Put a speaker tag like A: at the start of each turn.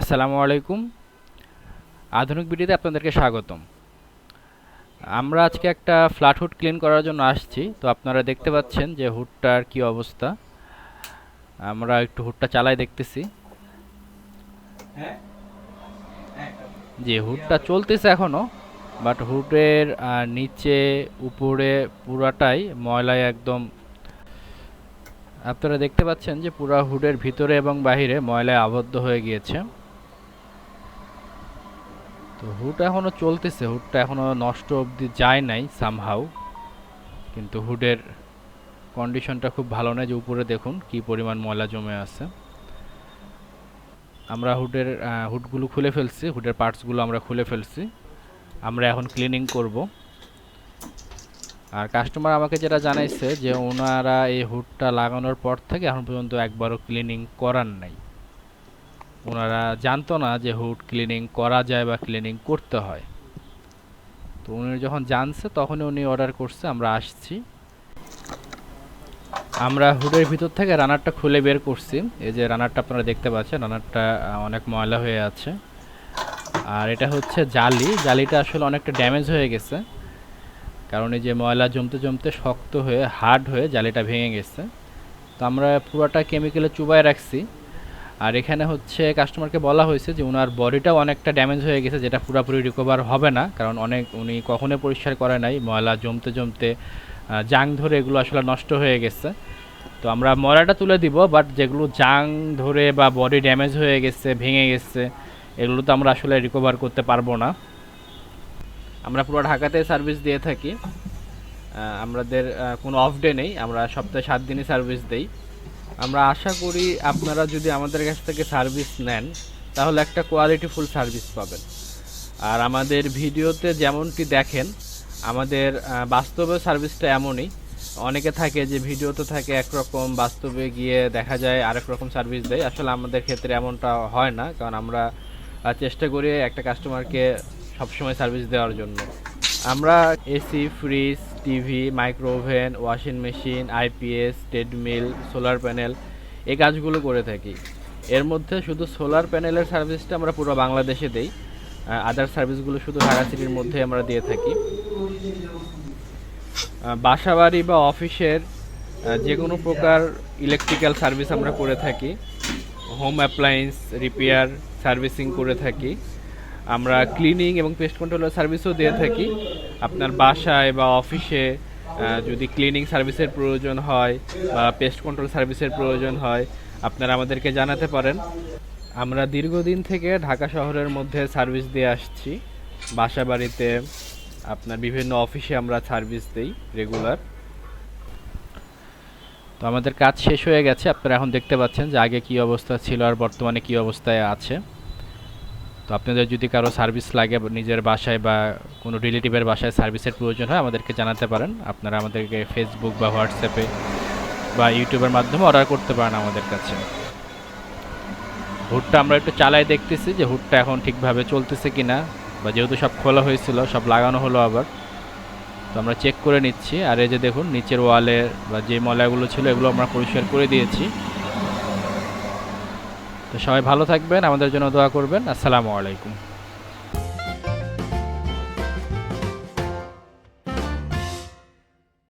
A: আসসালামু আলাইকুম। আধুনিক বিডিতে আপনাদেরকে স্বাগতম। আমরা আজকে একটা ফ্ল্যাট হুড ক্লিন করার জন্য আসছি। তো আপনারা দেখতে পাচ্ছেন যে হুডটার কি অবস্থা। আমরা একটু হুডটা চালাই দেখতেছি। যে হুডটা চলতেছে এখনো, বাট হুডের নিচে উপরে পুরাটাই ময়লায় একদম। আপনারা দেখতে পাচ্ছেন যে পুরা হুডের ভিতরে এবং বাহিরে ময়লায় আবদ্ধ হয়ে গিয়েছে। তো হুড এখনো চলতেছে, হুডটা এখনো নষ্ট অবধি যায় নাই সামহাউ, কিন্তু হুডের কন্ডিশনটা খুব ভালো নয়। যে উপরে দেখুন কি পরিমাণ ময়লা জমে আছে। আমরা হুডগুলো খুলে ফেলছি, হুডের পার্টসগুলো আমরা খুলে ফেলছি। আমরা এখন ক্লিনিং করব। আর কাস্টমার আমাকে যেটা জানাইছে যে ওনারা এই হুডটা লাগানোর পর থেকে এখন পর্যন্ত একবারও ক্লিনিং করার নাই। ওনারা জানতো না যে হুড ক্লিনিং করা যায় বা ক্লিনিং করতে হয়। তো উনি যখন জানছে তখনই উনি অর্ডার করছে, আমরা আসছি। আমরা হুডের ভিতর থেকে রানারটা খুলে বের করছি। এই যে রানারটা আপনারা দেখতে পাচ্ছেন, রানারটা অনেক ময়লা হয়ে আছে। আর এটা হচ্ছে জালিটা আসলে অনেকটা ড্যামেজ হয়ে গেছে, কারণ এই যে ময়লা জমতে জমতে শক্ত হয়ে হার্ড হয়ে জালিটা ভেঙে গেছে। তো আমরা পুরোটা কেমিক্যালে চুবায় রাখছি। আর এখানে হচ্ছে কাস্টমারকে বলা হয়েছে যে ওনার বডিটাও অনেকটা ড্যামেজ হয়ে গেছে, যেটা পুরোপুরি রিকভার হবে না, কারণ উনি কখনোই পরিষ্কার করে নাই। ময়লা জমতে জমতে জাং ধরে এগুলো আসলে নষ্ট হয়ে গেছে। তো আমরা ময়লাটা তুলে দিব, বাট যেগুলো জাং ধরে বা বডি ড্যামেজ হয়ে গেছে, ভেঙে গেছে, এগুলো তো আমরা আসলে রিকভার করতে পারবো না। আমরা পুরো ঢাকাতে সার্ভিস দিয়ে থাকি। আমাদের কোনো অফ ডে নেই, আমরা সপ্তাহে 7 দিনই সার্ভিস দেই। আমরা আশা করি আপনারা যদি আমাদের কাছ থেকে সার্ভিস নেন তাহলে একটা কোয়ালিটিফুল সার্ভিস পাবেন। আর আমাদের ভিডিওতে যেমনটি দেখেন, আমাদের বাস্তবে সার্ভিসটা এমনই। অনেকে থাকে যে ভিডিওতে থাকে একরকম, বাস্তবে গিয়ে দেখা যায় আরেক রকম সার্ভিস দেয়। আসলে আমাদের ক্ষেত্রে এমনটা হয় না, কারণ আমরা চেষ্টা করি একটা কাস্টমারকে সবসময় সার্ভিস দেওয়ার জন্য। আমরা AC, fridge, TV, micro oven, washing machine, IPS, treadmill, solar panel এই কাজগুলো করে থাকি। এর মধ্যে শুধু সোলার প্যানেলের সার্ভিসটা আমরা পুরো বাংলাদেশে দেই। আদার সার্ভিসগুলো শুধু ঢাকা সিটির মধ্যে আমরা দিয়ে থাকি। বাসাবাড়ি বা অফিসের যে কোনো প্রকার ইলেকট্রিক্যাল সার্ভিস আমরা করে থাকি। হোম অ্যাপ্লায়েন্স রিপেয়ার, সার্ভিসিং করে থাকি। আমরা ক্লিনিং এবং পেস্ট কন্ট্রোলের সার্ভিসও দিয়ে থাকি। আপনার বাসায় বা অফিসে যদি ক্লিনিং সার্ভিসের প্রয়োজন হয় বা পেস্ট কন্ট্রোল সার্ভিসের প্রয়োজন হয়, আপনারা আমাদেরকে জানাতে পারেন। আমরা দীর্ঘদিন থেকে ঢাকা শহরের মধ্যে সার্ভিস দিয়ে আসছি। বাসা বাড়িতে, আপনার বিভিন্ন অফিসে আমরা সার্ভিস দেই রেগুলার। তো আমাদের কাজ শেষ হয়ে গেছে। আপনারা এখন দেখতে পাচ্ছেন যে আগে কি অবস্থা ছিল আর বর্তমানে কি অবস্থায় আছে। তো আপনাদের যদি কারো সার্ভিস লাগে নিজের বাসায় বা কোনো রিলেটিভের বাসায় সার্ভিসের প্রয়োজন হয়, আমাদেরকে জানাতে পারেন। আপনারা আমাদেরকে ফেসবুক বা হোয়াটসঅ্যাপে বা ইউটিউবের মাধ্যমে অর্ডার করতে পারেন আমাদের কাছে। হুডটা আমরা একটু চালাই দেখতেছি যে হুডটা এখন ঠিকভাবে চলতেছে কিনা, বা যেহেতু সব খোলা হয়েছিল সব লাগানো হলো আবার। তো আমরা চেক করে নিচ্ছি। আর এই যে দেখুন নিচের ওয়ালে বা যে ময়লাগুলো ছিল এগুলো আমরা পরিষ্কার করে দিয়েছি। তো সবাই ভালো থাকবেন, আমাদের জন্য দোয়া করবেন। আসসালামু আলাইকুম।